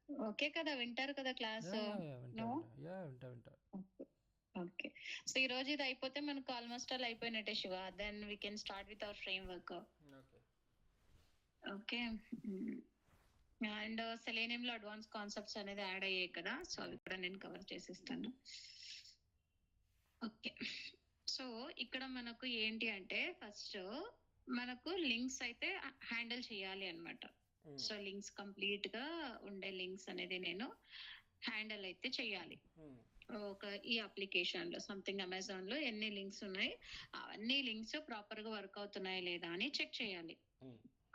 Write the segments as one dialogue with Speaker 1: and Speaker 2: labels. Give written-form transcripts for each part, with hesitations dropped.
Speaker 1: Okay కదా, వింటారు కదా క్లాస్?
Speaker 2: యాహ్! యాహ్! యాహ్! వింటా,
Speaker 1: నో?
Speaker 2: వింటా. యాహ్! వింటా, వింటా.
Speaker 1: ఓకే. సో ఈ రోజు ఇది అయిపోతే మనకు ఆల్మోస్ట్ ఆల్ అయిపోయినట్టే Shiva. Then we can start with our framework.
Speaker 2: Okay.
Speaker 1: Okay. And సెలేనియంలో అడ్వాన్స్ కాన్సెప్ట్స్ అనేది యాడ్ అయ్యాయి కదా, సో అవి కూడా నేను కవర్ చేసేస్తాను. ఓకే. సో ఇక్కడ మనకు ఏంటి అంటే ఫస్ట్ మనకు లింక్స్ అయితే హ్యాండిల్ చేయాలి అన్నమాట. సో లింక్స్ కంప్లీట్ గా ఉండే లింక్స్ అనేది నేను హ్యాండిల్ అయితే చేయాలి. ఒక ఈ అప్లికేషన్ లో సంథింగ్ అమెజాన్ లో ఎన్ని లింక్స్ ఉన్నాయి, అవన్నీ లింక్స్ ప్రాపర్ గా వర్క్ అవుతున్నాయా లేదా అని చెక్ చేయాలి.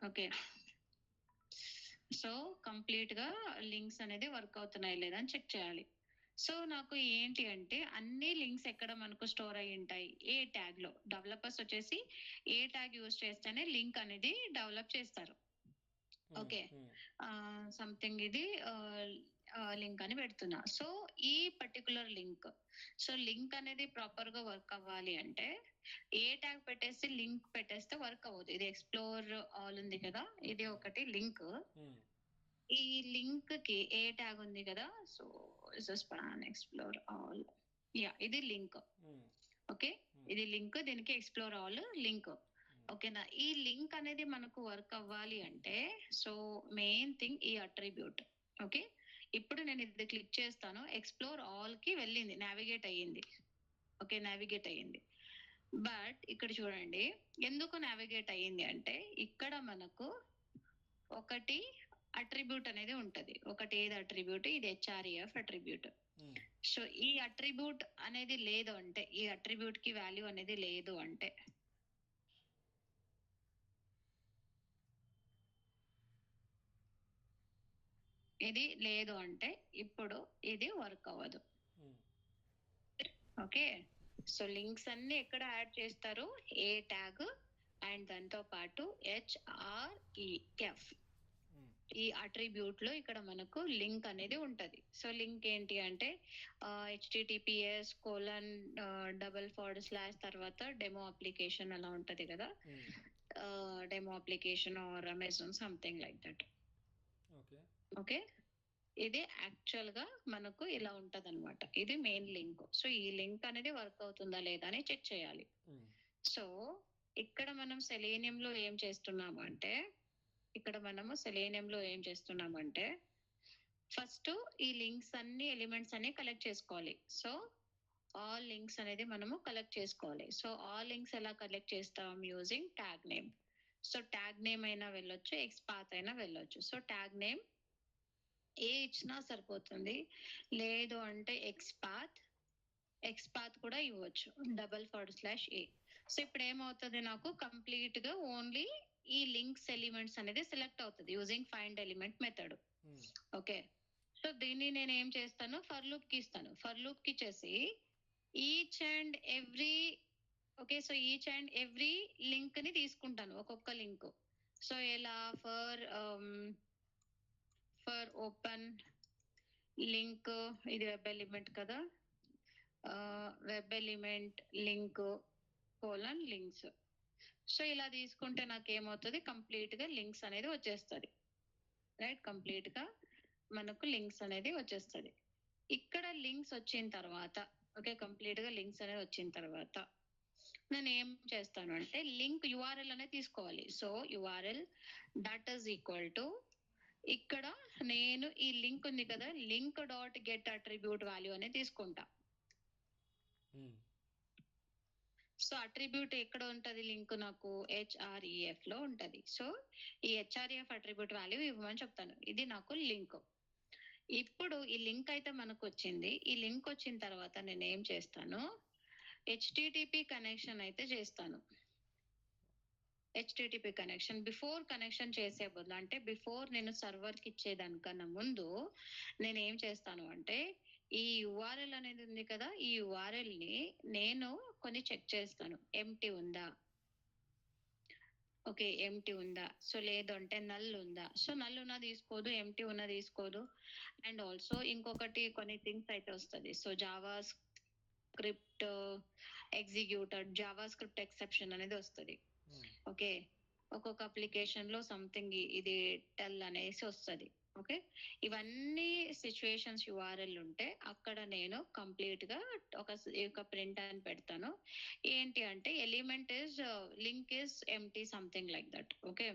Speaker 1: ఓకే. సో కంప్లీట్ గా లింక్స్ అనేది వర్క్ అవుతున్నాయా లేదా అని చెక్ చేయాలి. సో నాకు ఏంటి అంటే అన్ని లింక్స్ ఎక్కడ మనకు స్టోర్ అయి ఉంటాయి, ఏ ట్యాగ్ లో. డెవలపర్స్ వచ్చేసి ఏ ట్యాగ్ యూజ్ చేస్తేనే లింక్ అనేది డెవలప్ చేస్తారు. ఓకే. సంథింగ్ ఇది లింక్ అని పెడుతున్నా. సో ఈ పర్టికులర్ లింక్, సో లింక్ అనేది ప్రాపర్ గా వర్క్ అవ్వాలి అంటే ఏ ట్యాగ్ పెట్టేసి లింక్ పెట్టేస్తే వర్క్ అవ్వదు. ఇది ఎక్స్ప్లోర్ ఆల్ ఉంది కదా, ఇది ఒకటి లింక్. ఈ లింక్ కి ఏ ట్యాగ్ ఉంది కదా, so span explore all, yeah ఇది లింక్. ఓకే, ఇది లింక్, దీనికి ఎక్స్ప్లోర్ ఆల్ లింక్. ఓకేనా, ఈ లింక్ అనేది మనకు వర్క్ అవ్వాలి అంటే సో మెయిన్ థింగ్ ఈ అట్రిబ్యూట్. ఓకే, ఇప్పుడు నేను ఇది క్లిక్ చేస్తాను, ఎక్స్ప్లోర్ ఆల్ కి వెళ్ళింది, నావిగేట్ అయ్యింది. ఓకే, నావిగేట్ అయ్యింది. బట్ ఇక్కడ చూడండి ఎందుకు నావిగేట్ అయ్యింది అంటే ఇక్కడ మనకు ఒకటి అట్రిబ్యూట్ అనేది ఉంటది. ఒకటి ఏది అట్రిబ్యూట్, ఇది హెచ్ఆర్ఈఎఫ్ అట్రిబ్యూట్. సో ఈ అట్రిబ్యూట్ అనేది లేదు అంటే, ఈ అట్రిబ్యూట్ కి వాల్యూ అనేది లేదు అంటే, ఇది లేదు అంటే ఇప్పుడు ఇది వర్క్ అవ్వదు. ఓకే, సో లింక్స్ అన్ని ఎక్కడ యాడ్ చేస్తారు, ఏ ట్యాగ్ అండ్ దాంతో పాటు హెచ్ఆర్ఈఎఫ్ ఈ అట్రిబ్యూట్ లో ఇక్కడ మనకు లింక్ అనేది ఉంటది. సో లింక్ ఏంటి అంటే https:// తర్వాత డెమో అప్లికేషన్ అలా ఉంటది కదా, demo application or Amazon something like that. Okay, ఇది యాక్చువల్ గా మనకు ఇలా ఉంటది అనమాట. ఇది మెయిన్ లింక్. సో ఈ లింక్ అనేది వర్క్ అవుతుందా లేదా అని చెక్ చేయాలి. సో ఇక్కడ మనం సెలేనియంలో ఏం చేస్తున్నాము అంటే, ఫస్ట్ ఈ లింక్స్ అన్ని ఎలిమెంట్స్ అన్ని కలెక్ట్ చేసుకోవాలి. సో ఆల్ లింక్స్ అనేది మనము కలెక్ట్ చేసుకోవాలి. సో ఆల్ లింక్స్ ఎలా కలెక్ట్ చేస్తాం, using tag name. So tag name అయినా వెళ్ళొచ్చు, ఎక్స్పాత్ అయినా వెళ్ళొచ్చు. సో ట్యాగ్ నేమ్ ఏ ఇచ్చినా సరిపోతుంది, లేదు అంటే ఎక్స్పాత్ కూడా ఇవ్వచ్చు, //a. సో ఇప్పుడు ఏమవుతుంది, నాకు కంప్లీట్ గా ఓన్లీ ఈ లింక్స్ ఎలిమెంట్స్ అనేది సెలెక్ట్ అవుతుంది using find element method. Okay, so దీన్ని నేను ఏం చేస్తాను, ఫర్ లూప్ కి ఇస్తాను. ఫర్ లూప్ కి ఇచ్చేసి each and every, okay, so each and every link ని తీసుకుంటాను, ఒక్కొక్క లింక్. సో ఎలా, ఫర్ ఓపెన్ లింక్, ఇది వెబ్ ఎలిమెంట్ కదా, web element link links. So ఇలా తీసుకుంటే నాకు ఏమవుతుంది, కంప్లీట్ గా లింక్స్ అనేది వచ్చేస్తుంది. రైట్, కంప్లీట్ గా మనకు లింక్స్ అనేది వచ్చేస్తుంది. ఇక్కడ లింక్స్ వచ్చిన తర్వాత, ఓకే, కంప్లీట్ గా లింక్స్ అనేది వచ్చిన తర్వాత నేను ఏం చేస్తాను అంటే లింక్ యుఆర్ఎల్ అనేది తీసుకోవాలి. So URL that is equal to, ఇక్కడ నేను ఈ లింక్ ఉంది కదా, link dot get attribute value అనేది తీసుకుంటా. సో అట్రిబ్యూట్ ఎక్కడ ఉంటది, లింక్ నాకు హెచ్ఆర్ఈఎఫ్ లో ఉంటది. సో ఈ హెచ్ఆర్ఈఎఫ్ అట్రిబ్యూట్ వాల్యూ ఇవ్వమని చెప్తాను. ఇది నాకు లింక్. ఇప్పుడు ఈ లింక్ అయితే మనకు వచ్చింది. ఈ లింక్ వచ్చిన తర్వాత నేను ఏం చేస్తాను, హెచ్టిటిపి కనెక్షన్ అయితే చేస్తాను. హెచ్టిటిపి కనెక్షన్ బిఫోర్ కనెక్షన్ చేసే బదులు, అంటే బిఫోర్ నేను సర్వర్ కి ఇచ్చేదానికన్నా ముందు నేను ఏం చేస్తాను అంటే, ఈ యుఆర్ఎల్ అనేది ఉంది కదా, ఈ యుఆర్ఎల్ ని నేను కొన్ని చెక్ చేస్తాను, ఎంటీ ఉందా, ఓకే ఎంటీ ఉందా, సో లేదు అంటే నల్ ఉందా. సో నల్ ఉన్నా తీసుకోదు, ఎంటీ ఉన్నా తీసుకోదు. అండ్ ఆల్సో ఇంకొకటి కొన్ని థింగ్స్ అయితే వస్తుంది. So Java script executor, Java script exception అనేది వస్తుంది. ఓకే, ఒక్కొక్క అప్లికేషన్ లో సంథింగ్ ఇది టెల్ అనేసి వస్తుంది. ఓకే. ఇవన్నీ సిచ్యుయేషన్స్ యూఆర్ఎల్ ఉంటే అక్కడ నేను కంప్లీట్ గా ఒక ప్రింట్ అని పెడతాను. ఏంటి అంటే element is link is empty something like that. Okay.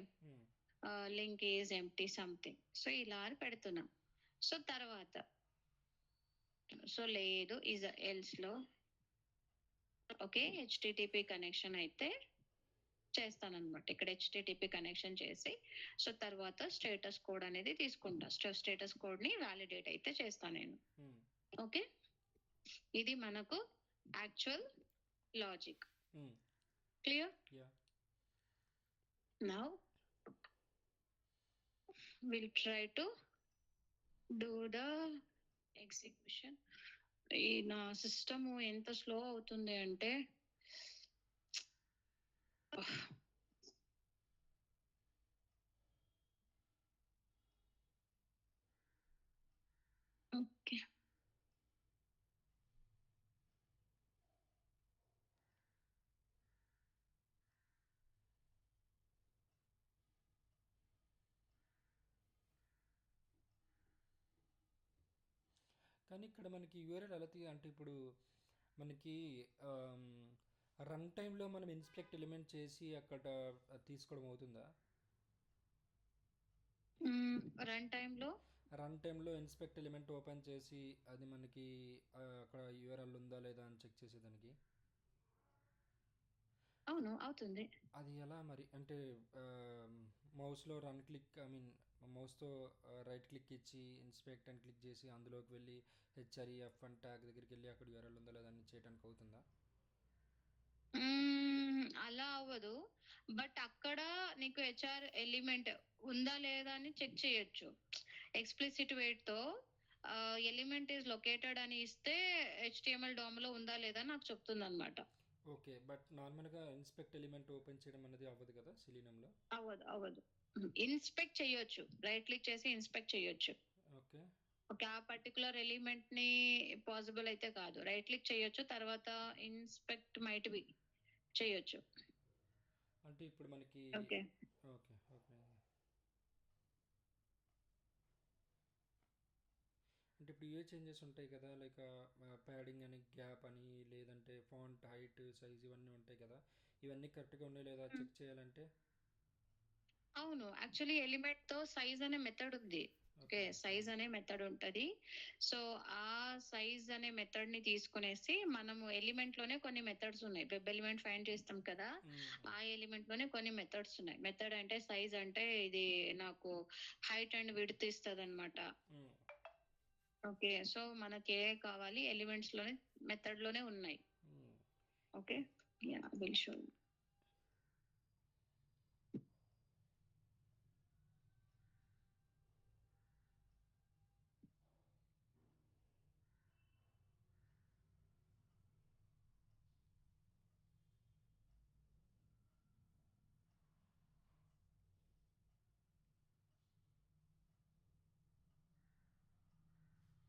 Speaker 1: Link is empty something. So ఇలా అని పెడుతున్నా. సో తర్వాత సో లేదు ఈజ్ ఎల్స్ లో ఓకే హెచ్టిటిపి కనెక్షన్ అయితే చేస్తానన్నమాట. ఇక్కడ హెచ్టిటిపి కనెక్షన్ చేసి సో తర్వాత స్టేటస్ కోడ్ అనేది తీసుకుంటా. స్టేటస్ కోడ్ ని వ్యాలిడేట్ అయితే చేస్తాను నేను. ఓకే. ఇది మనకు actual logic. Clear? Now will try to do the execution. ఈ నా సిస్టమ్ ఎంత స్లో అవుతుంది అంటే ఓకే.
Speaker 2: కానీ ఇక్కడ మనకి యూఆర్ఎల్ ఎలా అంటే ఇప్పుడు మనకి రన్ టైంలో మనం ఇన్స్పెక్ట్ ఎలిమెంట్ చేసి అక్కడ తీసుకోవడం అవుతుందా? రన్ టైంలో ఇన్స్పెక్ట్ ఎలిమెంట్ ఓపెన్ చేసి అది మనకి అక్కడ యూఆర్ఎల్ ఉందా లేదా అని చెక్ చేసేదానికి.
Speaker 1: అవును అవుతుంది.
Speaker 2: అది ఎలా మరి అంటే మౌస్లో రన్ క్లిక్ ఐ మీన్ మౌస్తో రైట్ క్లిక్ ఇచ్చి ఇన్స్పెక్ట్ అని క్లిక్ చేసి అందులోకి వెళ్ళి హెచ్ఆర్ఈఎఫ్ అని ట్యాగ్ దగ్గరికి వెళ్ళి అక్కడ యూఆర్ఎల్ ఉందా లేదా అని చేయడానికి అవుతుందా?
Speaker 1: అలా అవ్వదు. బట్ అక్కడ నీకు హెచ్ఆర్ ఎలిమెంట్ ఉందా లేదా అని చెక్ చేయొచ్చు. ఎక్స్ప్లిసిట్ వెయిట్ తో ఎలిమెంట్ ఈస్ లొకేటెడ్ అని ఇస్తే హెచ్టిఎంఎల్ డామ్ లో ఉందా లేదా నాకు చెప్తుంది అనమాట.
Speaker 2: ఓకే. బట్ నార్మల్గా ఇన్స్పెక్ట్ ఎలిమెంట్ ఓపెన్ చేయడం అనేది అవ్వదు కదా సిలీనంలో?
Speaker 1: అవ్వదు. ఇన్స్పెక్ట్ చేయొచ్చు. రైట్ క్లిక్ చేసి ఇన్స్పెక్ట్ చేయొచ్చు.
Speaker 2: ఓకే.
Speaker 1: ఓకే. ఆ పర్టికులర్ ఎలిమెంట్ ని పాసిబుల్ అయితే కాదు. రైట్ క్లిక్ చేయొచ్చు. తర్వాత ఇన్స్పెక్ట్ మైట్ బి చేయొచ్చు.
Speaker 2: అంటే ఇప్పుడు మనకి
Speaker 1: ఓకే.
Speaker 2: ఓకే ఓకే అంటే ఇప్పుడు ఏ చేంజెస్ ఉంటాయి కదా లైక్ ప్యాడింగ్ అని గ్యాప్ అని లేదంటే ఫాంట్ హైట్ సైజ్ ఇవన్నీ ఉంటాయి కదా, ఇవన్నీ కరెక్ట్గా ఉన్నాయి లేదా చెక్ చేయాలంటే?
Speaker 1: అవును. యాక్చువల్లీ ఎలిమెంట్ తో సైజ్ అనే మెథడ్ ఉంది. ఓకే. సైజ్ అనే మెథడ్ ఉంటది. సో ఆ సైజ్ అనే మెథడ్ ని తీసుకునేసి మనము ఎలిమెంట్ లోనే కొన్ని మెథడ్స్ ఉన్నాయి. వెబ్ ఎలిమెంట్ ఫైండ్ చేస్తాం కదా, ఆ ఎలిమెంట్ లోనే కొన్ని మెథడ్స్ ఉన్నాయి. మెథడ్ అంటే సైజ్ అంటే ఇది నాకు హైట్ అండ్ విడ్త్ ఇస్తుంది అనమాట. ఓకే. సో మనకి ఏ కావాలి ఎలిమెంట్స్ లోనే మెథడ్ లోనే ఉన్నాయి. Okay. Yeah will show.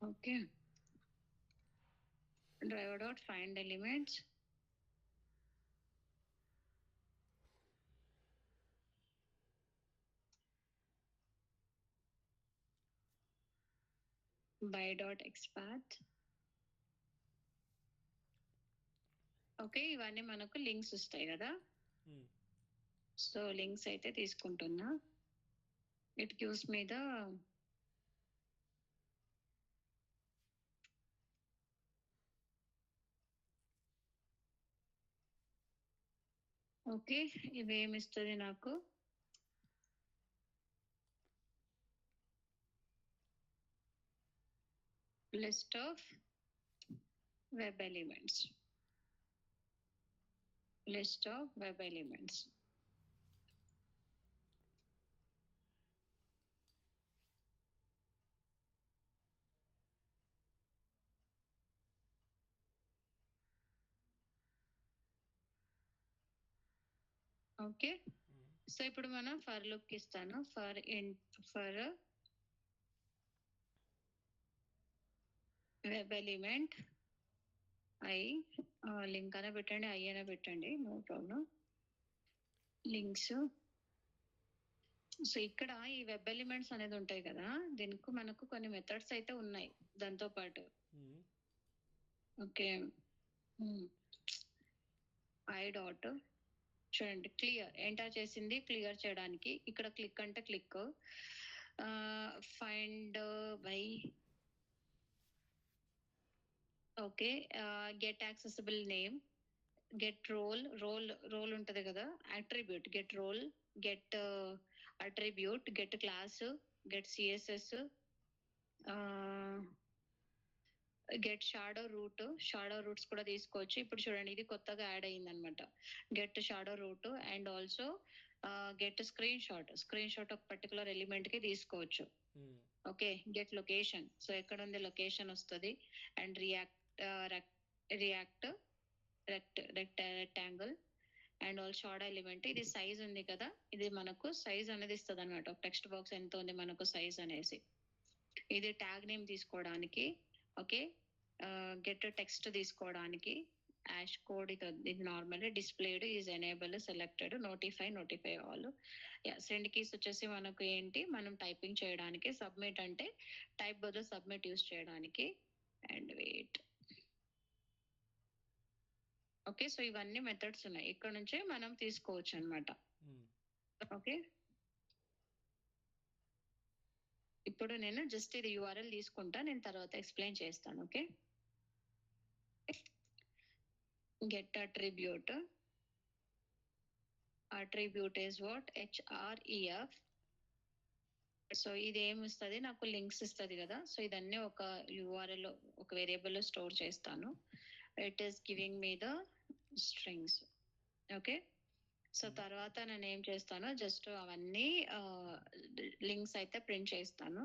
Speaker 1: Okay. Driver dot find elements. By dot xpath. Okay. ఇవన్నీ మనకు లింక్స్ వస్తాయి కదా. సో లింక్స్ అయితే తీసుకుంటున్నా. It gives me the okay. ఇవేమిస్తుంది నాకు? List of web elements. List of web elements. Okay. So ఇప్పుడు మనం ఫర్ లుక్ ఇస్తాను. For web element I link అయినా పెట్టండి, ఐ అయినా పెట్టండి, నో ప్రాబ్లం. లింక్స్ సో ఇక్కడ ఈ వెబ్ ఎలిమెంట్స్ అనేది ఉంటాయి కదా, దీనికి మనకు కొన్ని మెథడ్స్ అయితే ఉన్నాయి దాంతో పాటు. ఓకే. ఐ డాట్ చూడండి, క్లియర్ ఎంటర్ చేసింది క్లియర్ చేయడానికి. ఇక్కడ క్లిక్ అంటే click, find by, okay, get accessible name, get role ఉంటది కదా, attribute, get role, get attribute, get class, get CSS, get shadow roots కూడా తీసుకోవచ్చు. ఇప్పుడు చూడండి ఇది కొత్తగా యాడ్ అయింది అనమాట, get shadow root. And also get screenshot ఒక పర్టికులర్ ఎలిమెంట్ కి తీసుకోవచ్చు. ఓకే, గెట్ లొకేషన్, సో ఎక్కడ ఉంది లొకేషన్ వస్తుంది. And react rectangle. And all shadow element, ఇది సైజ్ ఉంది కదా, ఇది మనకు సైజ్ అనేది ఇస్తుంది అనమాట. టెక్స్ట్ బాక్స్ ఎంత ఉంది మనకు సైజ్ అనేసి. ఇది ట్యాగ్ నేమ్ తీసుకోవడానికి. ఓకే, గెట్ టెక్స్ట్ తీసుకోవడానికి. యాష్ కోడ్ ఇది normal, displayed is enable, selected, notify all. Send keys వచ్చేసి మనకు ఏంటి, మనం టైపింగ్ చేయడానికి. సబ్మిట్ అంటే టైప్ బదులు సబ్మిట్ యూస్ చేయడానికి. And wait. ఓకే, సో ఇవన్నీ మెథడ్స్ ఉన్నాయి, ఇక్కడ నుంచే మనం తీసుకోవచ్చు అనమాట. ఓకే, ఇప్పుడు నేను జస్ట్ ఇది యూఆర్ఎల్ తీసుకుంటా, నేను తర్వాత ఎక్స్ప్లెయిన్ చేస్తాను. Okay, get attribute is what, href. So ఇది ఏమి ఇస్తుంది నాకు, లింక్స్ ఇస్తుంది కదా. సో ఇదన్నీ ఒక యూఆర్ఎల్, ఒక వేరియబుల్ లో స్టోర్ చేస్తాను. It is giving me the strings. Okay, so తర్వాత నేను ఏం చేస్తాను, జస్ట్ అవన్నీ లింక్స్ అయితే ప్రింట్ చేస్తాను.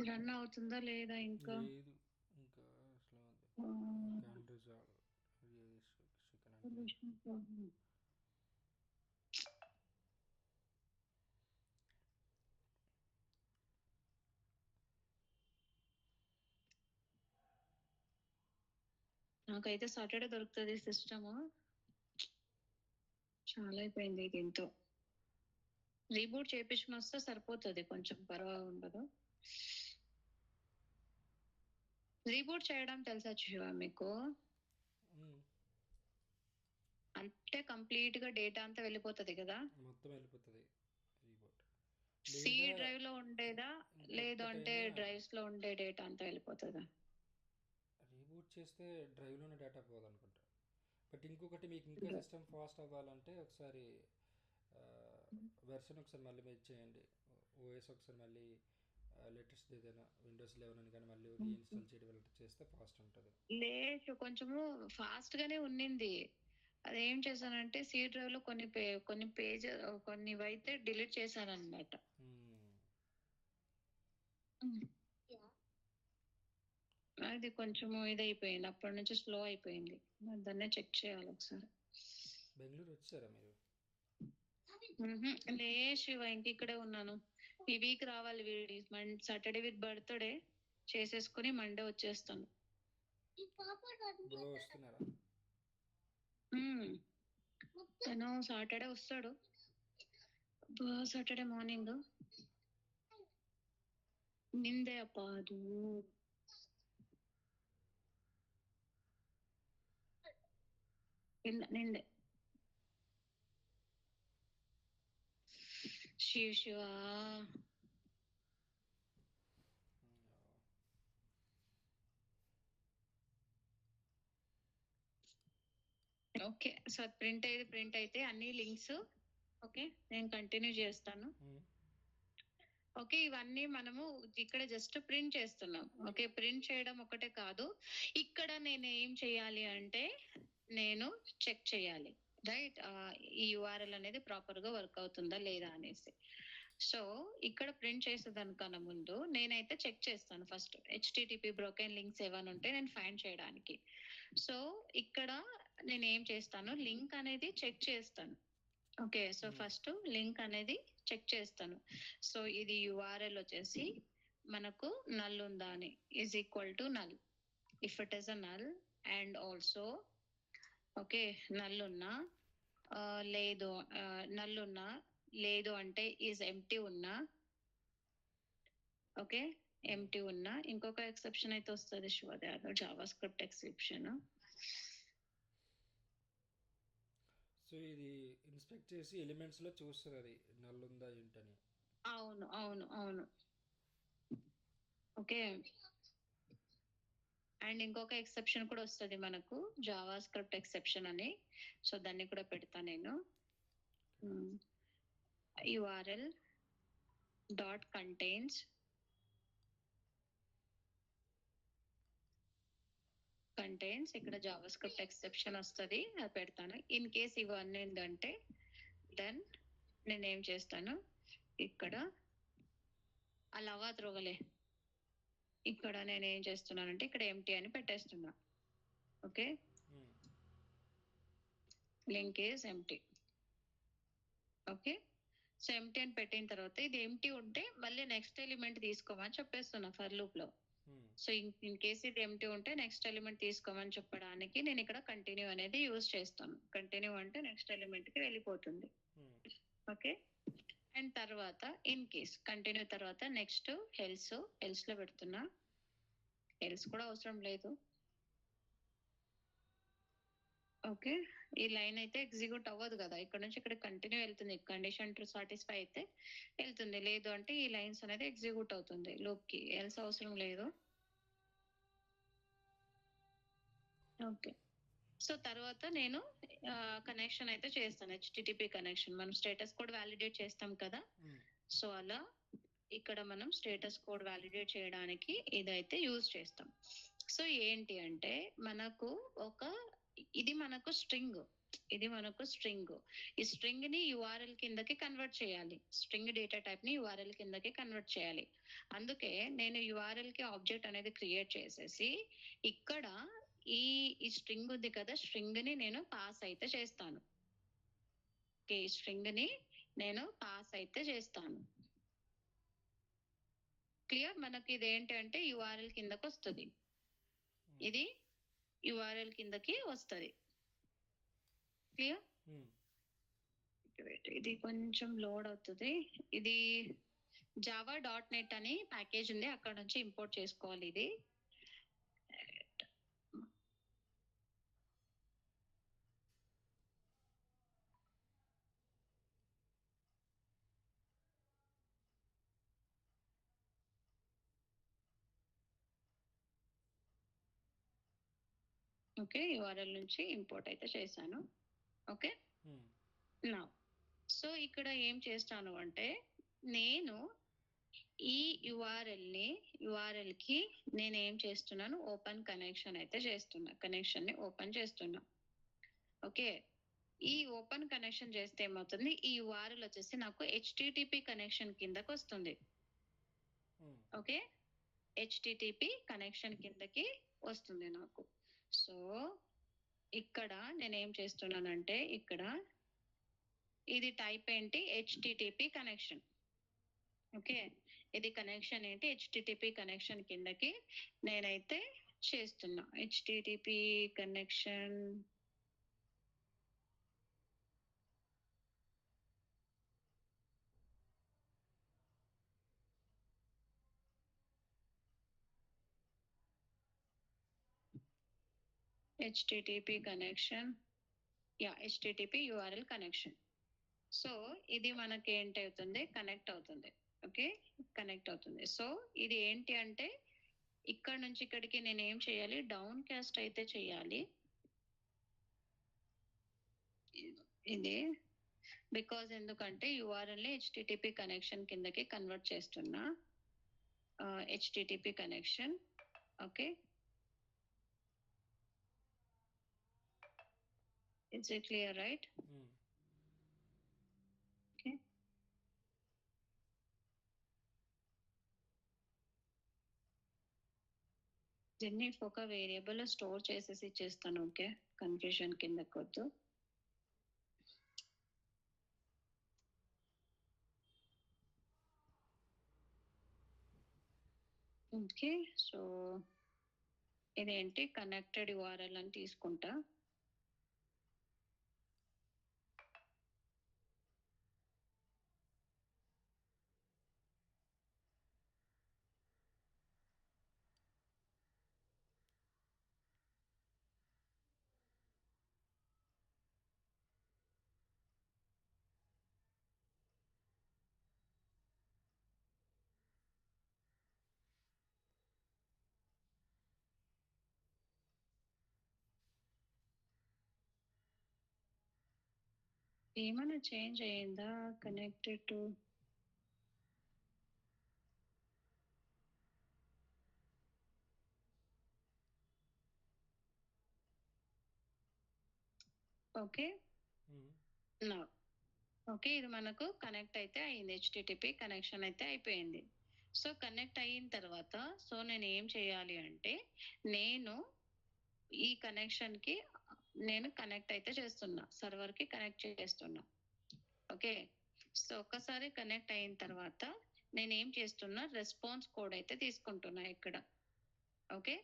Speaker 1: రన్ అవుతుందా లేదా ఇంకా?
Speaker 2: లేదు ఇంకా అసలు
Speaker 1: నాకైతే సాటర్డే దొరుకుతుంది సిస్టమ్, చాలా అయిపోయింది దీంతో. రీబూట్ చేపించుకుని వస్తే సరిపోతుంది, కొంచెం పర్వాలేదు ఉండదు. రీబూట్ చేయడం తెలుసా శివ మీకు? అంటే కంప్లీట్ గా డేటా అంతా వెళ్ళిపోతుంది కదా,
Speaker 2: మొత్తం వెళ్ళిపోతుంది రీబూట్.
Speaker 1: సి డ్రైవ్ లో ఉండేదా, లేదు అంటే డ్రైవ్స్ లో ఉండే డేటా అంతా వెళ్ళిపోతుందా?
Speaker 2: రీబూట్ చేస్తే డ్రైవ్ లోనే డేటా పోదు అనుకుంటా. బట్ ఇంకొకటి, మీకు ఇంకా సిస్టమ్ ఫాస్ట్ అవ్వాలంటే ఒకసారి వెర్షన్ ఒకసారి మళ్ళీ మీరు చేయండి. ఓఎస్ ఒకసారి మళ్ళీ లేటెస్ట్ ఏదైనా విండోస్ 11 అని కానీ మళ్ళీ రీఇన్స్టాల్ చేయడం చేస్తే ఫాస్ట్ ఉంటుంది.
Speaker 1: లేదు కొంచెము ఫాస్ట్ గానే ఉన్నింది, అదేం చేశానంటే సి డ్రైవ్ లో కొన్ని పేజ్ కొన్ని అయితే డిలీట్ చేశాను అనమాట. అది కొంచెం ఇదైపోయింది, అప్పటి నుంచి స్లో అయిపోయింది. దాన్నే చెక్ చేయాలి ఒకసారి.
Speaker 2: బెంగళూరు వచ్చారా మీరు?
Speaker 1: లే శివ, ఇంక ఇక్కడే ఉన్నాను. ఈ వీక్ రావాలి వీడి సాటర్డే విత్ బర్త్డే చేసేసుకుని మండే వచ్చేస్తాను.
Speaker 2: బ్రో వస్తున్నారా?
Speaker 1: తను సాటర్డే వస్తాడు, సాటర్డే మార్నింగ్. నిందే అప్ప అది నిందే. శివ ఓకే. సో అది ప్రింట్ అయితే అన్ని లింక్స్ ఓకే నేను కంటిన్యూ చేస్తాను. ఓకే, ఇవన్నీ మనము ఇక్కడ జస్ట్ ప్రింట్ చేస్తున్నాం. ఓకే, ప్రింట్ చేయడం ఒకటే కాదు, ఇక్కడ నేను ఏం చేయాలి అంటే నేను చెక్ చేయాలి, రైట్, ఈ యూఆర్ఎల్ అనేది ప్రాపర్ గా వర్క్ అవుతుందా లేదా అనేసి. సో ఇక్కడ ప్రింట్ చేసేదానికన్నా ముందు నేనైతే చెక్ చేస్తాను ఫస్ట్ హెచ్టిటిపి బ్రోకెన్ లింక్స్ ఏమైనా ఉంటే నేను ఫైండ్ చేయడానికి. సో ఇక్కడ నేను ఏం చేస్తాను, లింక్ అనేది చెక్ చేస్తాను. ఓకే, సో ఫస్ట్ లింక్ అనేది చెక్ చేస్తాను. సో ఇది యుఆర్ఎల్ వచ్చేసి మనకు నల్ ఉందా అని, is equal to null. If it is a null and also okay null ఉన్నా లేదు, నల్ ఉన్నా లేదు అంటే ఈజ్ ఎంటీ ఉన్నా, ఓకే ఎంటీ ఉన్నా. ఇంకొక ఎక్సెప్షన్ అయితే వస్తుంది శివదయాలో, జావా స్క్రిప్ట్ ఎక్సెప్షన్.
Speaker 2: సో ఇది ఇన్స్పెక్ట్ చేసి ఎలిమెంట్స్ లో చూస్తారు అది నల్ ఉందా ఏంటని.
Speaker 1: అవును అవును అవును. ఓకే, అండ్ ఇంకొక ఎక్సెప్షన్ కూడా వస్తుంది మనకు, జావా స్క్రిప్ట్ ఎక్సెప్షన్ అని. సో దాన్ని కూడా పెడతా నేను. యుఆర్ఎల్ డాట్ కంటైన్స్ ఇక్కడ జావా స్క్రిప్ట్ ఎక్సెప్షన్ వస్తుంది, అది పెడతాను. ఇన్ కేస్ ఇవన్నీ ఏంటంటే దెన్ నేను ఏం చేస్తాను, ఇక్కడ అలా త్రోగలే, ఇక్కడ నేను ఏం చేస్తున్నానంటే ఇక్కడ ఎంటీ అని పెట్టేస్తున్నా. Okay, link is empty. Okay, so empty అని పెట్టిన తర్వాత ఇది ఎంటీ ఉంటే మళ్ళీ నెక్స్ట్ ఎలిమెంట్ తీసుకోమని చెప్పేస్తున్నా ఫర్ లూప్ లో. సో ఇన్ కేస్ ఇది ఎంటీ ఉంటే నెక్స్ట్ ఎలిమెంట్ తీసుకోమని చెప్పడానికి నేను ఇక్కడ కంటిన్యూ అనేది యూజ్ చేస్తాను. కంటిన్యూ అంటే నెక్స్ట్ ఎలిమెంట్ కి వెళ్ళిపోతుంది. ఓకే, అండ్ తర్వాత ఇన్ కేస్ కంటిన్యూ తర్వాత నెక్స్ట్ ఎల్స్ లో పెడుతున్నా. ఎల్స్ కూడా అవసరం లేదు. ఓకే, ఈ లైన్ అయితే ఎగ్జిక్యూట్ అవ్వదు కదా, ఇక్కడ నుంచి ఇక్కడ కంటిన్యూ వెళ్తుంది. కండిషన్ టు సాటిస్ఫై అయితే వెళ్తుంది, లేదు అంటే ఈ లైన్స్ అనేది ఎగ్జిక్యూట్ అవుతుంది లూప్ కి. ఎల్స్ అవసరం లేదు. ఓకే, సో తర్వాత నేను కనెక్షన్ అయితే చేస్తాను, హెచ్టిటిపి కనెక్షన్. మనం స్టేటస్ కోడ్ వ్యాలిడేట్ చేస్తాం కదా, సో అలా ఇక్కడ మనం స్టేటస్ కోడ్ వ్యాలిడేట్ చేయడానికి ఇదైతే యూజ్ చేస్తాం. సో ఏంటి అంటే మనకు ఇది మనకు స్ట్రింగ్, ఈ స్ట్రింగ్ ని యుఆర్ఎల్ కిందకి కన్వర్ట్ చేయాలి, స్ట్రింగ్ డేటా టైప్ ని యుఆర్ఎల్ కిందకి కన్వర్ట్ చేయాలి. అందుకే నేను యుఆర్ఎల్ కి ఆబ్జెక్ట్ అనేది క్రియేట్ చేసేసి ఇక్కడ ఈ స్ట్రింగ్ ఉంది కదా, స్ట్రింగ్ ని నేను పాస్ అయితే చేస్తాను. ఓకే, ఈ స్ట్రింగ్ ని నేను పాస్ అయితే చేస్తాను. క్లియర్? మనకి ఇది ఏంటి అంటే యుఆర్ఎల్ కిందకి వస్తుంది, ఇది యుఆర్ఎల్ కిందకి వస్తుంది. క్లియర్? ఇది కొంచెం లోడ్ అవుతుంది. ఇది జావా డాట్ నెట్ అని ప్యాకేజ్ ఉంది, అక్కడ నుంచి ఇంపోర్ట్ చేసుకోవాలి ఇది. ఓకే, యుఆర్ఎల్ నుంచి ఇంపోర్ట్ అయితే చేశాను. ఓకే, నా సో ఇక్కడ ఏం చేస్తాను అంటే నేను ఈ యుఆర్ఎల్ కి నేను ఏం చేస్తున్నాను, ఓపెన్ కనెక్షన్ అయితే చేస్తున్నా, కనెక్షన్ ని ఓపెన్ చేస్తున్నా. ఓకే, ఈ ఓపెన్ కనెక్షన్ చేస్తే ఏమవుతుంది, ఈ URL వచ్చేసి నాకు HTTP కనెక్షన్ కిందకి వస్తుంది.
Speaker 2: ఉమ్,
Speaker 1: ఓకే, HTTP కనెక్షన్ కిందకి వస్తుంది నాకు. సో ఇక్కడ నేనేం చేస్తున్నానంటే, ఇక్కడ ఇది టైప్ ఏంటి, HTTP కనెక్షన్. ఓకే, ఇది కనెక్షన్ ఏంటి, HTTP కనెక్షన్ కిందకి నేనైతే చేస్తున్నా. HTTP connection, HTTP connection, yeah HTTP URL connection. So ఇది మనకి ఏంటవుతుంది, కనెక్ట్ అవుతుంది. ఓకే, కనెక్ట్ అవుతుంది. సో ఇది ఏంటి అంటే, ఇక్కడ నుంచి ఇక్కడికి నేను ఏం చేయాలి, డౌన్ కాస్ట్ అయితే చేయాలి. ఇది బికాజ్ ఎందుకంటే URL ని HTTP కనెక్షన్ కిందకి కన్వర్ట్ చేస్తున్నా. HTTP connection. Okay, it's clear right?
Speaker 2: Um,
Speaker 1: okay, దీన్ని ఒక వేరియబుల్ స్టోర్ చేసేసి చేస్తాను. ఓకే, కన్ఫ్యూజన్ కిందకి వద్దు. ఓకే, సో ఇదేంటి, కనెక్టెడ్ URL అని తీసుకుంటా. ఏమైనా చేంజ్ అయ్యిందా, కనెక్టెడ్ టు? ఓకే,
Speaker 2: ఉమ్,
Speaker 1: నా ఓకే, ఇది మనకు కనెక్ట్ అయితే అయింది. HTTP కనెక్షన్ అయితే అయిపోయింది. సో కనెక్ట్ అయిన తర్వాత, సో నేను ఏం చేయాలి అంటే, నేను ఈ కనెక్షన్ కి నేను కనెక్ట్ అయితే చేస్తున్నా, సర్వర్ కి కనెక్ట్ చేస్తున్నా. ఓకే, సో ఒక్కసారి కనెక్ట్ అయిన తర్వాత నేను ఏం చేస్తున్నా, రెస్పాన్స్ కోడ్ అయితే తీసుకుంటున్నా ఇక్కడ. ఓకే,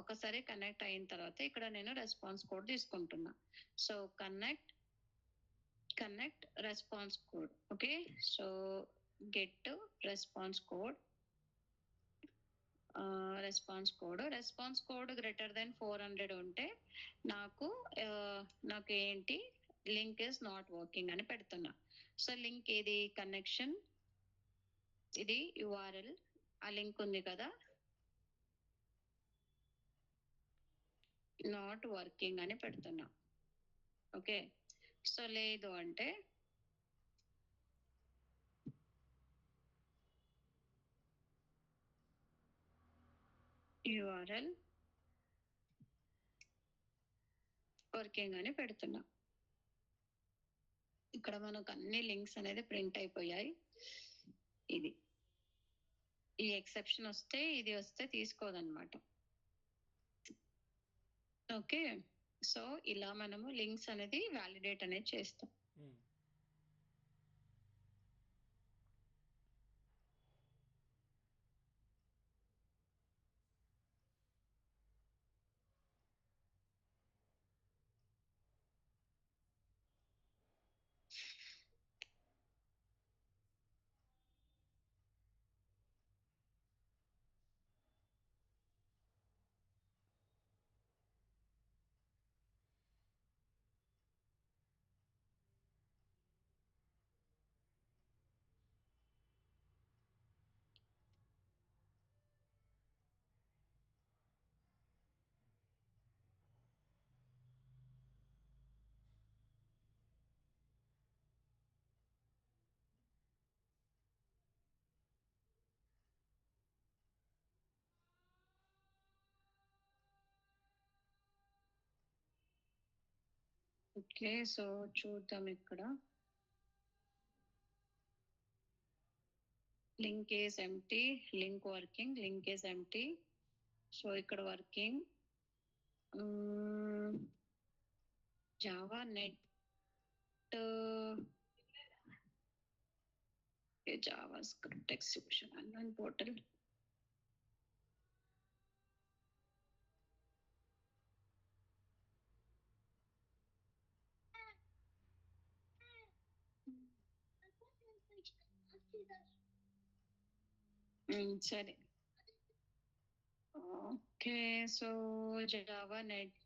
Speaker 1: ఒకసారి కనెక్ట్ అయిన తర్వాత ఇక్కడ నేను రెస్పాన్స్ కోడ్ తీసుకుంటున్నా. So connect response code. Okay, so get response code. Response code greater than 400 ఉంటే నాకు నాకు ఏంటి, లింక్ ఇస్ నాట్ వర్కింగ్ అని పెడుతున్నా. సో లింక్ ఏది, కనెక్షన్, ఇది URL, ఆ లింక్ ఉంది కదా, నాట్ వర్కింగ్ అని పెడుతున్నా. ఓకే, సో లేదు అంటే URL వర్కింగ్ అని పెడుతున్నా. ఇక్కడ మనకు అన్ని లింక్స్ అనేది ప్రింట్ అయిపోయాయి. ఇది ఈ ఎక్సెప్షన్ వస్తే, ఇది వస్తే తీసుకోదన్నమాట. ఓకే, సో ఇలా మనము లింక్స్ అనేది వ్యాలిడేట్ అనేది చేస్తాం.
Speaker 2: ఉమ్.
Speaker 1: ఓకే, సో చూద్దాం ఇక్కడ. Link is empty, link working, link is empty. So ఇక్కడ working. Java net, JavaScript execution unknown portal. సరే, ఓకే. సో జావా నెట్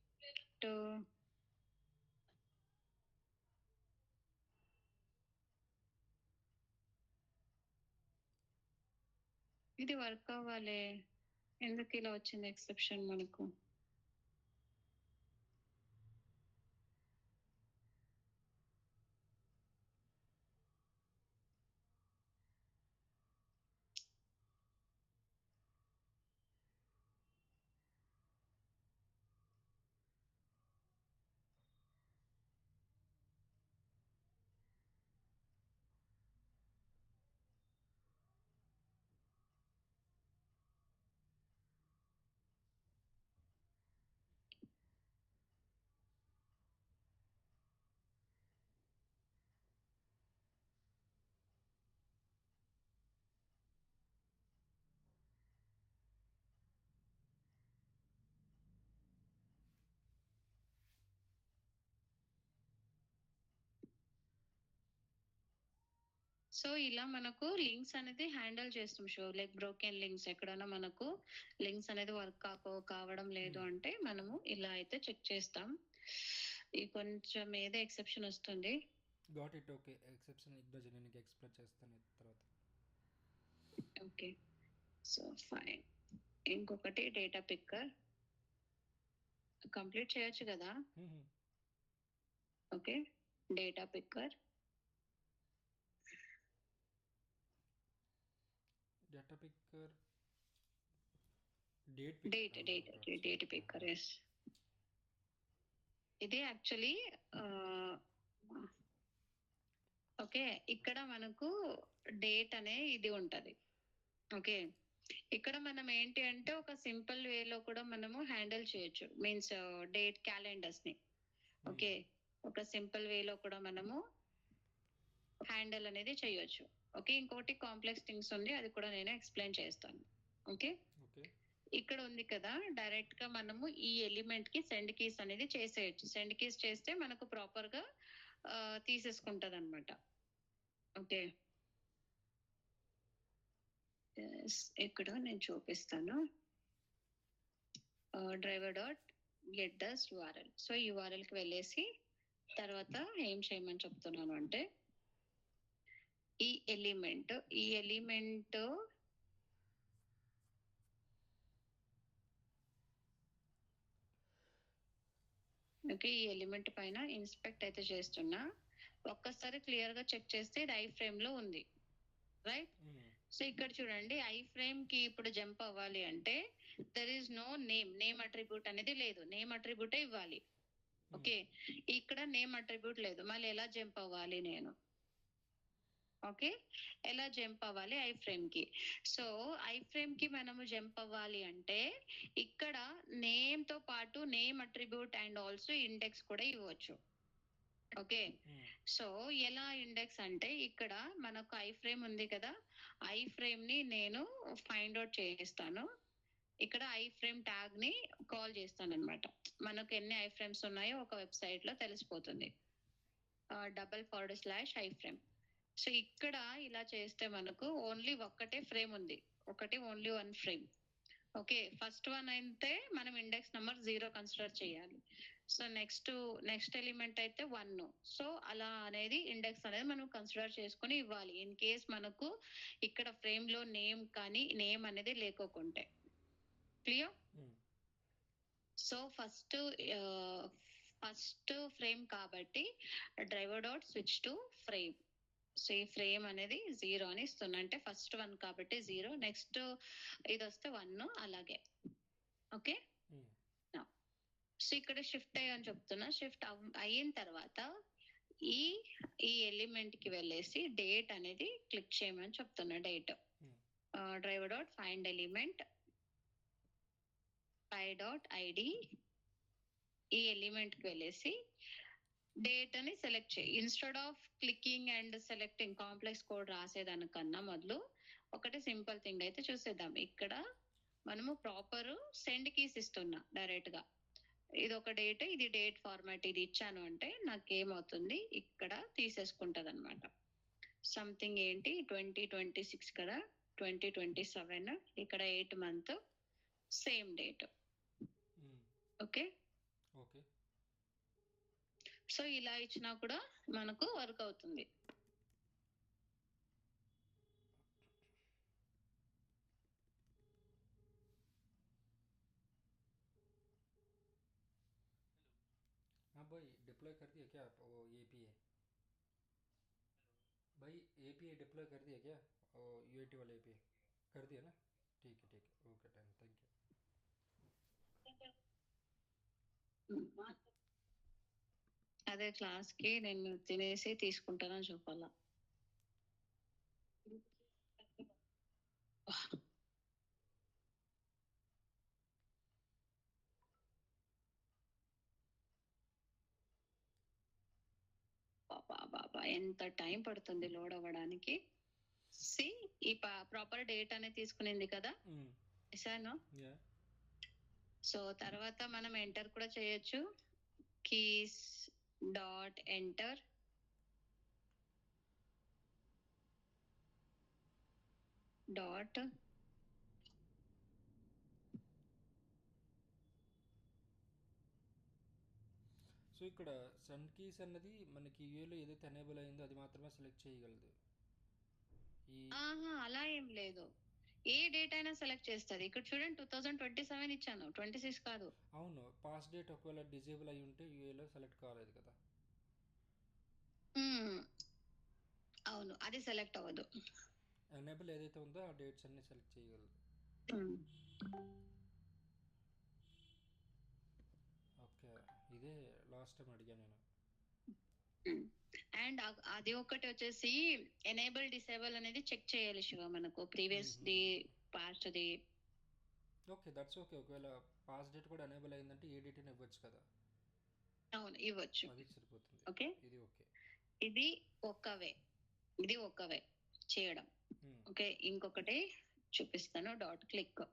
Speaker 1: ఇది వర్క్ అవ్వాలి. ఎందుకు ఇలా వచ్చింది ఎక్సెప్షన్ మనకు? సో ఇలా మనకు లింక్స్ అనేది హ్యాండిల్ చేస్తాం. షో లైక్ బ్రోకెన్ లింక్స్, ఎక్కడైనా మనకు లింక్స్ అనేది వర్క్ కావడం లేదు అంటే మనము ఇలా అయితే చెక్ చేస్తాం. ఈ కొంచెం ఏదో ఎక్సెప్షన్ వస్తుంది.
Speaker 2: Got it. Okay, exception ignore నేను ఎక్స్ప్లెయిన్ చేస్తాను తర్వాత.
Speaker 1: Okay, so fine. ఇంకొకటి డేటా పిక్కర్ కంప్లీట్ చేయొచ్చు కదా. Okay, data picker.
Speaker 2: Data picker,
Speaker 1: date picker. Yes, ఇది యాక్చువల్లీ ఓకే. ఇక్కడ మనకు డేట్ అనే ఇది ఉంటది. ఓకే, ఇక్కడ మనం ఏంటి అంటే ఒక సింపుల్ వేలో కూడా మనము హ్యాండిల్ చేయొచ్చు. మీన్స్ డేట్ క్యాలెండర్స్ ని. ఓకే, ఒక సింపుల్ వేలో కూడా మనము హ్యాండిల్ అనేది చేయొచ్చు. ఓకే, ఇంకోటి కాంప్లెక్స్ థింగ్స్ ఉంది, అది కూడా నేను ఎక్స్ప్లెయిన్ చేస్తాను. ఓకే, ఇక్కడ ఉంది కదా, డైరెక్ట్ గా మనము ఈ ఎలిమెంట్ కి సెండ్ కీస్ అనేది చేసేయచ్చు. సెండ్ కీస్ చేస్తే మనకు ప్రాపర్ గా తీసేసుకుంటది అనమాట. ఓకే, ఇక్కడ నేను చూపిస్తాను. డ్రైవర్ డాట్ గెట్ దస్ యూఆర్ఎల్. సో యూఆర్ఎల్ కి వెళ్ళేసి తర్వాత ఏం చేయమని చెప్తున్నాను అంటే ఈ ఎలిమెంట్ ఓకే, ఈ ఎలిమెంట్ పైన ఇన్స్పెక్ట్ అయితే చేస్తున్నా. ఒక్కసారి క్లియర్ గా చెక్ చేస్తే ఇది ఐ ఫ్రేమ్ లో ఉంది, రైట్? సో ఇక్కడ చూడండి, ఐ ఫ్రేమ్ కి ఇప్పుడు జంప్ అవ్వాలి అంటే there is no name attribute అనేది లేదు. నేమ్ అట్రిబ్యూటే ఇవ్వాలి. ఓకే, ఇక్కడ నేమ్ అట్రిబ్యూట్ లేదు. మళ్ళీ ఎలా జంప్ అవ్వాలి నేను? ఓకే, ఎలా జంప్ అవ్వాలి ఐ ఫ్రేమ్ కి? సో ఐ ఫ్రేమ్ కి మనము జంప్ అవ్వాలి అంటే ఇక్కడ నేమ్ తో పాటు name attribute and also index కూడా ఇవ్వచ్చు. ఓకే, సో ఎలా ఇండెక్స్ అంటే ఇక్కడ మనకు ఐ ఫ్రేమ్ ఉంది కదా, ఐ ఫ్రేమ్ ని నేను ఫైండ్ అవుట్ చేస్తాను. ఇక్కడ ఐ ఫ్రేమ్ ట్యాగ్ ని కాల్ చేస్తాను అనమాట. మనకు ఎన్ని ఐ ఫ్రేమ్స్ ఉన్నాయో ఒక వెబ్సైట్ లో తెలిసిపోతుంది. // ఐ ఫ్రేమ్. సో ఇక్కడ ఇలా చేస్తే మనకు ఓన్లీ ఒక్కటే ఫ్రేమ్ ఉంది, only one frame. Okay, first one అయితే మనం ఇండెక్స్ నెంబర్ 0 కన్సిడర్ చేయాలి. సో నెక్స్ట్ ఎలిమెంట్ అయితే 1. సో అలా అనేది ఇండెక్స్ అనేది మనం కన్సిడర్ చేసుకుని ఇవ్వాలి. ఇన్ కేస్ మనకు ఇక్కడ ఫ్రేమ్ లో నేమ్ అనేది లేకోకుంటే. క్లియర్? సో ఫస్ట్ ఫ్రేమ్ కాబట్టి driver dot switch to frame. So ఈ ఫ్రేమ్ అనేది 0 అని ఇస్తున్నా, అంటే ఫస్ట్ 1 కాబట్టి 0, నెక్స్ట్ ఇది వస్తే 1, అలాగే. ఓకే, సో ఇక్కడ షిఫ్ట్ అయ్యని చెప్తున్నా. షిఫ్ట్ అయిన తర్వాత ఈ ఈ ఎలిమెంట్ కి వెళ్ళేసి డేట్ అనేది క్లిక్ చేయమని చెప్తున్నా. Date driver dot find element py.id ఈ ఎలిమెంట్ కి వెళ్ళేసి డేట్ అని సెలెక్ట్ చేయి. Instead of clicking and selecting complex code రాసేదానికన్నా మొదలు ఒకటి సింపుల్ థింగ్ అయితే చూసేద్దాం. ఇక్కడ మనము ప్రాపర్ సెండ్ కీస్ ఇస్తున్నా డైరెక్ట్ గా. ఇది ఒక డేట్, ఇది డేట్ ఫార్మాట్, ఇది ఇచ్చాను అంటే నాకు ఏమవుతుంది, ఇక్కడ తీసేసుకుంటది అనమాట. సంథింగ్ ఏంటి 2026 కదా, 2027, ఇక్కడ 8 month same date. Okay
Speaker 2: okay.
Speaker 1: So ఇలా ఇచ్చినా కూడా మనకు వర్క్ అవుతుంది.
Speaker 2: हाँ भाई डिप्लॉय कर दिया क्या आप वो एपीआई? भाई एपीआई डिप्लॉय कर दिया क्या? वो यूएटी वाला एपीआई कर दिया ना? ठीक है ओके डन, थैंक यू.
Speaker 1: అదే క్లాస్ కి నేను తినేసి తీసుకుంటానని చెప్పాలా. బాబా ఎంత టైం పడుతుంది లోడ్ అవ్వడానికి. సి ఈ ప్రాపర్ డేట్ అనేది తీసుకునింది కదా, ఇసాను. సో తర్వాత మనం ఎంటర్ కూడా చేయొచ్చు. Keys dot enter dot
Speaker 2: so ఇక్కడ సన్ కీస్ అన్నది మనకి యూఏలో ఏదైతే ఎనేబుల్ అయిందో అది మాత్రమే సెలెక్ట్ చేయగలదు.
Speaker 1: అలా ఏం లేదు, ఏ డేట్ అయినా సెలెక్ట్ చేస్తుంది. ఇక్కడ చూడండి 2027 ఇచ్చాను, 26 కాదు.
Speaker 2: అవును, పాస్ డేట్ ఒకవేళ డిజేబుల్ అయి ఉంటే యూఏలో సెలెక్ట్ కాలేదు కదా.
Speaker 1: అవును, అది సెలెక్ట్ అవ్వదు.
Speaker 2: ఎనేబుల్ ఏదైతే ఉందో ఆ డేట్స్ అన్ని సెలెక్ట్ చేయగలదు. ఓకే, ఇదే లాస్ట్ టైం అడిగా నేను.
Speaker 1: అండ్ అది ఒకటి వచ్చేసి ఎనేబుల్ డిసేబుల్ అనేది చెక్ చేయాలి శివ, మనకు previous the past the.
Speaker 2: Okay that's okay. ఒకవేళ పాస్ డేట్ కూడా ఎనేబుల్ అయిందంటే ఏ డేట్ అయినా ఇవ్వచ్చు కదా.
Speaker 1: అవును ఇవ్వచ్చు,
Speaker 2: అది సరిపోతుంది.
Speaker 1: ఓకే
Speaker 2: ఇది ఓకే,
Speaker 1: ఇది ఒక వే చేయడం. ఓకే, ఇంకొకటి చూపిస్తాను, డాట్ క్లిక్.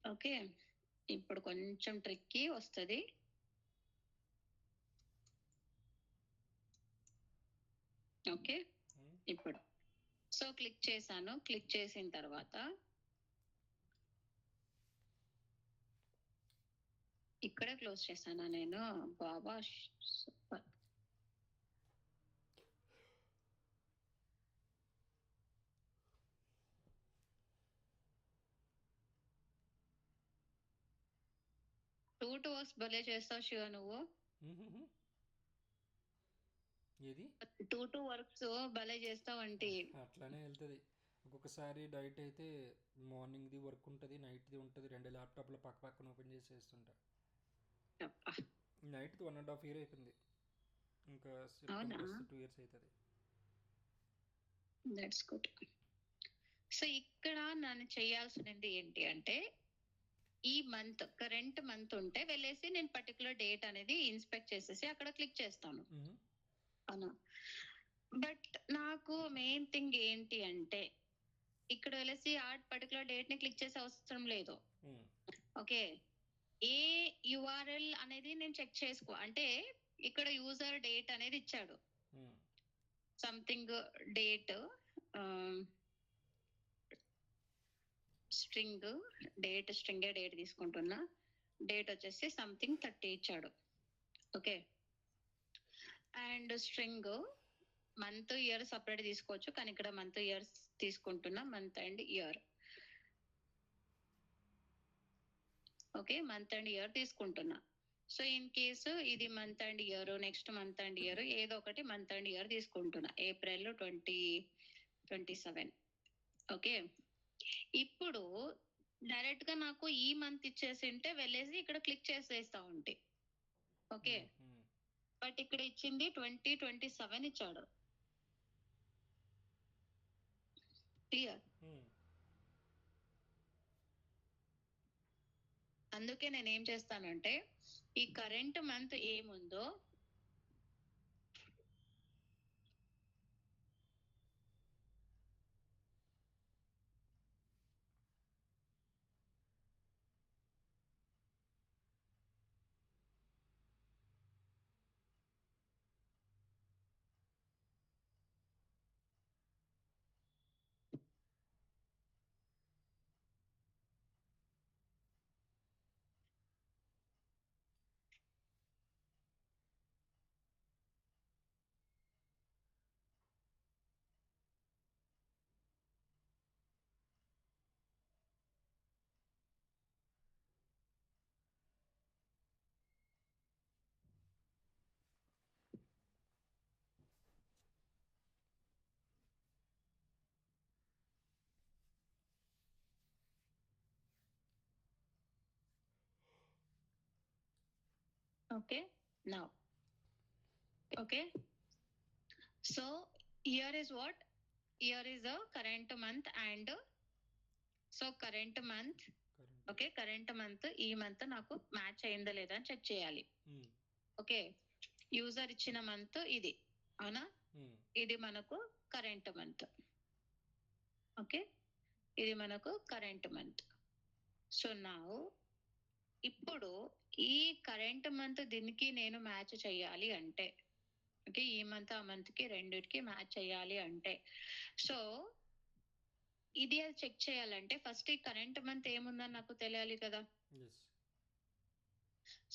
Speaker 1: ఓకే, ఇప్పుడు కొంచెం ట్రిక్కీ వస్తుంది. ఓకే, ఇప్పుడు సో క్లిక్ చేశాను. క్లిక్ చేసిన తర్వాత ఇక్కడే క్లోజ్ చేశానా నేను? బాబా సూపర్. టూ వర్క్స్ భలే చేస్తావు శివ నువ్వు.
Speaker 2: ఏది
Speaker 1: 2 వర్క్స్ భలే చేస్తావు అంటే.
Speaker 2: అట్లానే వెళ్తుంది. ఒక్కొక్కసారి డైట్ అయితే మార్నింగ్ది వర్క్ ఉంటుంది, నైట్ది ఉంటుంది. 2 ల్యాప్టాప్లు పక్క పక్కన ఓపెన్ చేసి చేస్తుంటా. నైట్ది 1.5 year అయిపోయింది, ఇంకా 2 years అవుతుంది.
Speaker 1: That's good. సో ఇక్కడ నన్ను చేయాల్సినది ఏంటి అంటే, ఈ మంత్ కరెంట్ మంత్ ఉంటే వెళ్ళేసి నేను పర్టికులర్ డేట్ అనేది ఇన్స్పెక్ట్ చేసేసి అక్కడ క్లిక్ చేస్తాను. అవునా, బట్ నాకు మెయిన్ థింగ్ ఏంటి అంటే, ఇక్కడ వెళ్ళేసి ఆ పర్టికులర్ డేట్ ని క్లిక్ చేసే అవసరం లేదు. ఓకే, ఏ యుఆర్ఎల్ అనేది నేను చెక్ చేసుకో అంటే, ఇక్కడ యూజర్ డేట్ అనేది ఇచ్చాడు, సంథింగ్ డేట్ స్ట్రింగ్ డేట్ తీసుకుంటున్నా. డేట్ వచ్చేసి సంథింగ్ 30 ఇచ్చాడు. Okay, and string month year separate తీసుకోవచ్చు, కానీ ఇక్కడ మంత్ ఇయర్స్ తీసుకుంటున్నా, month and year. Okay, month and year తీసుకుంటున్నా. సో ఇన్ కేసు ఇది month and year, next month and year, ఏదో ఒకటి మంత్ అండ్ ఇయర్ తీసుకుంటున్నా. ఏప్రిల్ 2027. ఓకే, ఇప్పుడు డైరెక్ట్ గా నాకు ఈ మంత్ ఇచ్చేసి ఉంటే వెళ్ళేసి ఇక్కడ క్లిక్ చేసేస్తా ఉంటే. ఓకే, బట్ ఇక్కడ ఇచ్చింది 2027 ఇచ్చాడు. క్లియర్? అందుకే నేను ఏం చేస్తానంటే ఈ కరెంట్ మంత్ ఏముందో okay now. Okay, so here is what, here is a current month and so current month. Okay, current month ఈ మంత్ నాకు మ్యాచ్ అయిందా లేదా అని చెక్ చేయాలి. ఓకే, యూజర్ ఇచ్చిన మంత్ ఇది, అవునా? ఇది మనకు కరెంట్ మంత్. ఓకే, ఇది మనకు కరెంట్ మంత్. సో నా ఇప్పుడు ఈ కరెంట్ మంత్ దీనికి నేను మ్యాచ్ చేయాలి అంటే, ఓకే, ఈ మంత్ ఆ మంత్ కి రెండిటికి మ్యాచ్ చేయాలి అంటే, సో ఇది అది చెక్ చేయాలంటే ఫస్ట్ ఈ కరెంట్ మంత్ ఏముందని నాకు తెలియాలి కదా.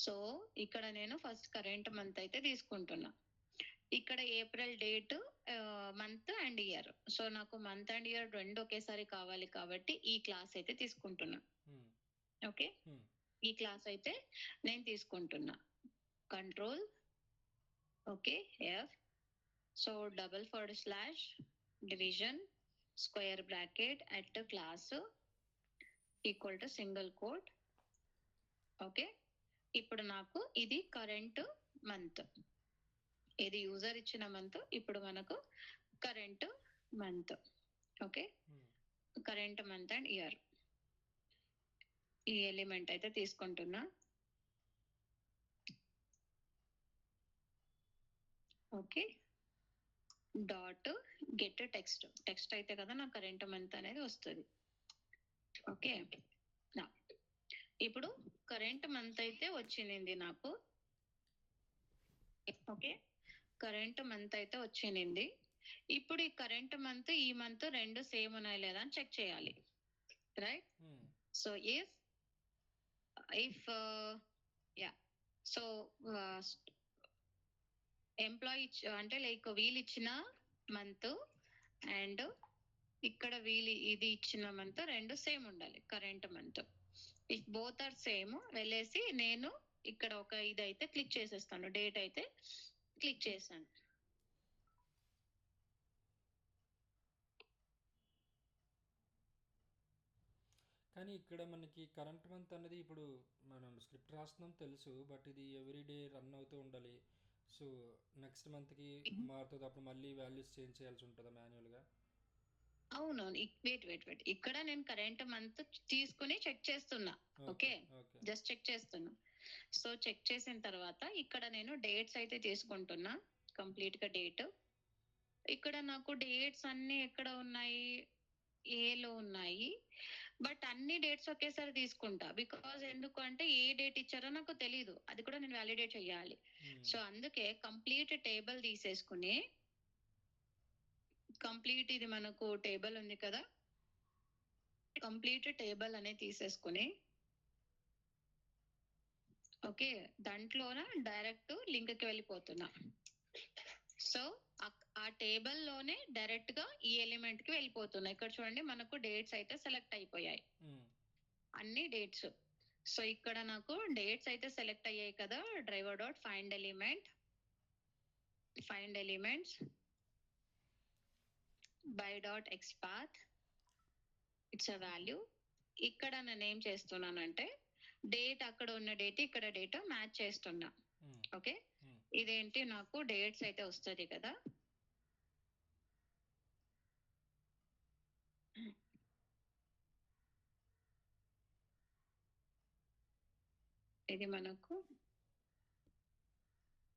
Speaker 1: సో ఇక్కడ నేను ఫస్ట్ కరెంట్ మంత్ అయితే తీసుకుంటున్నా. ఇక్కడ April date, month and year. So నాకు మంత్ అండ్ ఇయర్ రెండు ఒకేసారి కావాలి కాబట్టి ఈ క్లాస్ అయితే తీసుకుంటున్నా. ఓకే, ఈ క్లాస్ అయితే నేను తీసుకుంటున్నా. Control okay F, so // square bracket at class equal to single quote. Okay, ఇప్పుడు నాకు ఇది కరెంట్ మంత్, ఇది యూజర్ ఇచ్చిన మంత్, ఇప్పుడు మనకు current month. Okay, current month and year ఈ ఎలిమెంట్ అయితే తీసుకుంటున్నా. Okay, dot get text, text అయితే కదా నాకు కరెంట్ మంత్ అనేది వస్తుంది. ఓకే, నా ఇప్పుడు కరెంట్ మంత్ అయితే వచ్చింది నాకు. ఓకే, కరెంట్ మంత్ అయితే వచ్చింది. ఇప్పుడు ఈ కరెంట్ మంత్ ఈ మంత్ రెండు సేమ్ ఉన్నాయి లేదా అని చెక్ చేయాలి, right? So if yeah, so employee అంటే లైక్ వీళ్ళు ఇచ్చిన మంత్ అండ్ ఇక్కడ వీళ్ళు ఇది ఇచ్చిన మంత్ రెండు సేమ్ ఉండాలి current month. If both are same వెళ్ళేసి నేను ఇక్కడ ఒక ఇదైతే క్లిక్ చేసేస్తాను, డేట్ అయితే క్లిక్ చేశాను.
Speaker 2: కానీ ఇక్కడ మనకి కరెంట్ మంత్ అనేది ఇప్పుడు మనం స్క్రిప్ట్ రాస్తున్నాం తెలుసు, బట్ ఇది ఎవ్రీడే రన్ అవుతూ ఉండాలి. సో నెక్స్ట్ మంత్కి మారుతుంది, అప్పుడు మళ్ళీ వాల్యూస్ చేంజ్ చేయాల్సి ఉంటుందా మాన్యువల్గా?
Speaker 1: అవును, వెయిట్ ఇక్కడ నేను కరెంట్ మంత్ తీసుకుని చెక్ చేస్తున్నా. ఓకే, జస్ట్ చెక్ చేస్తున్నా. సో చెక్ చేసిన తర్వాత ఇక్కడ నేను డేట్స్ అయితే తీసుకుంటున్నా, కంప్లీట్ గా డేట్. ఇక్కడ నాకు డేట్స్ అన్ని ఎక్కడ ఉన్నాయి, ఏలో ఉన్నాయి, బట్ అన్ని డేట్స్ ఒకేసారి తీసుకుంటా. బికాజ్ ఎందుకు అంటే ఏ డేట్ ఇచ్చారో నాకు తెలీదు, అది కూడా నేను వ్యాలిడేట్ చెయ్యాలి. సో అందుకే కంప్లీట్ టేబుల్ తీసేసుకుని, కంప్లీట్ ఇది మనకు టేబుల్ ఉంది కదా, కంప్లీట్ టేబుల్ అనేది తీసేసుకుని, ఓకే, దాంట్లోన డైరెక్ట్ లింక్ కి వెళ్ళిపోతున్నా. సో ఆ టేబుల్ లోనే డైరెక్ట్ గా ఈ ఎలిమెంట్ కి వెళ్ళిపోతున్నా. ఇక్కడ చూడండి మనకు డేట్స్ అయితే సెలెక్ట్ అయిపోయాయి, అన్ని డేట్స్. సో ఇక్కడ నాకు డేట్స్ అయితే సెలెక్ట్ అయ్యాయి కదా. Driver dot find elements by dot xpath, it's a value. ఇక్కడ నేను ఏం చేస్తున్నానంటే డేట్ అక్కడ ఉన్న డేట్ ఇక్కడ డేట్ మ్యాచ్ చేస్తున్నా. ఓకే, ఇదేంటి నాకు డేట్స్ అయితే వస్తుంది కదా. ఇది మనకు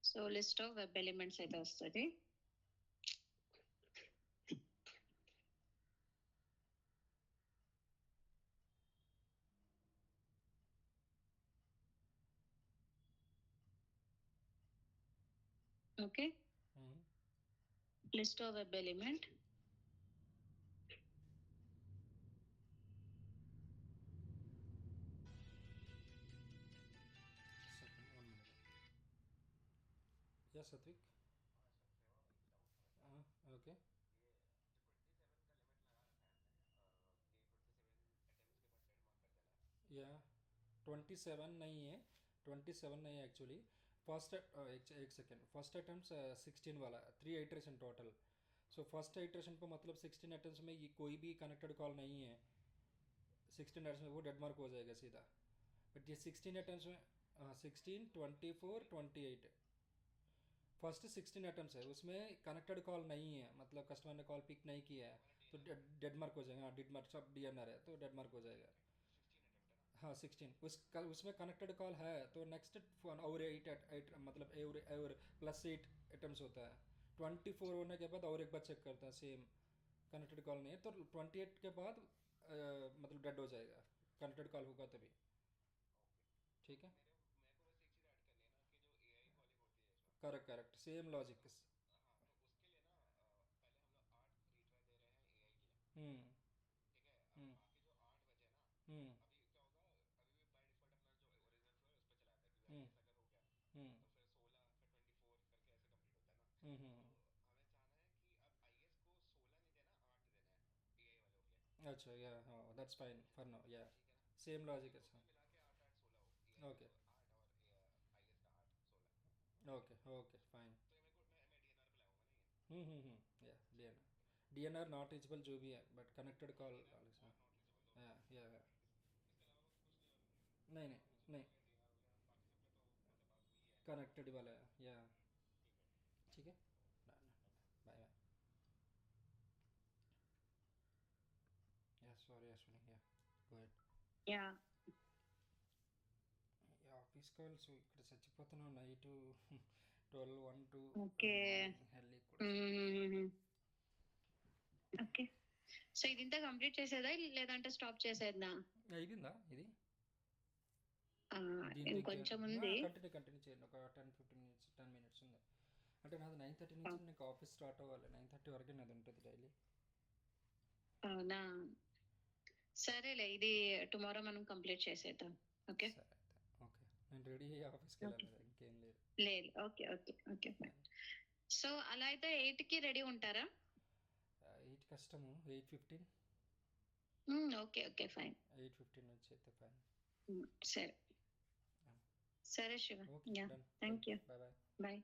Speaker 1: so list of web elements అయితే వస్తుంది. Okay, list of web element.
Speaker 2: Yes, Satvik. Okay. या 27 नहीं है, 27 नहीं है एक्चुअली. फर्स्ट एक सेकेंड, फर्स्ट अटेम्प्ट 16 वाला 3 iteration total. So first iteration पर मतलब 16 अटेम्प्ट में ये कोई भी कनेक्टेड कॉल नहीं है. 16 अटेम्प्ट में वो डेड मार्क हो जाएगा सीधा. बट ये 16 अटेम्प्ट में 16 24 28 फर्स्ट 16 अटेम्प्ट है, उसमें कनेक्टेड कॉल नहीं है, मतलब कस्टमर ने कॉल पिक नहीं किया है तो डेड मार्क हो जाएगा. हाँ, डेड मार्क सब DNR है तो डेड मार्क हो जाएगा. हाँ 16 उसमें कनेक्टेड कॉल है तो नेक्स्ट और 8 मतलब और प्लस 8 अटेम्प्ट होता है. 24 होने के बाद और एक बार चेक करता है, सेम कनेक्टेड कॉल नहीं है तो 28 के बाद मतलब डेड हो जाएगा, कनेक्टेड कॉल होगा तभी. ठीक है, करेक्ट करेक्ट सेम लॉजिक. हम्म हम्म हम्म हम्म हम्म हम्म. अच्छा या हाँ दैट्स फाइन फॉर नाउ या सेम लॉजिक. अच्छा ओके ओके ओके फाइन. या DNR नॉट रीचेबल जो भी है बट कनेक्टेड कॉल. या नहीं नहीं नहीं कनेक्टेड वाला है या. ठीक है, बाय बाय. या सॉरी अश्विनी, या go ahead.
Speaker 1: Yeah
Speaker 2: office calls ఇక్కడ చచ్చిపోతున్నావు నైట్ 12 1 2
Speaker 1: ఓకే.
Speaker 2: హెల్లి కూడా.
Speaker 1: ఓకే, సో ఇది ఇంత కంప్లీట్ చేసేదా లేదంటే స్టాప్ చేసేదా?
Speaker 2: అయిపోయిందా ఇది?
Speaker 1: ఇంకొంచెం ఉంది.
Speaker 2: కంటిన్యూ చేయండి, ఒక 10 మినిట్స్ ఉంది. అంటే నాది 9:30 నుంచి నీకు ఆఫీస్ స్టార్ట్ అవ్వాలి, 9:30 వరకే నాది ఉంటుంది డైలీ.
Speaker 1: అవునా, సరేలే, ఇది టుమారో మనం కంప్లీట్ చేసేద్దాం. ఓకే
Speaker 2: సరే ఓకే, నేను రెడీ అయ్యి ఆఫీస్కి వెళ్ళాలి, ఇంకేం లేదు.
Speaker 1: లేదు, okay okay okay fine. So అలా అయితే 8కి రెడీ ఉంటారా?
Speaker 2: 8 కష్టము, 8:15.
Speaker 1: Okay okay fine.
Speaker 2: 8:15 నుంచి అయితే ఫైన్.
Speaker 1: సరే సరే Shiva,
Speaker 2: okay done.
Speaker 1: Thank you,
Speaker 2: bye bye.
Speaker 1: Bye.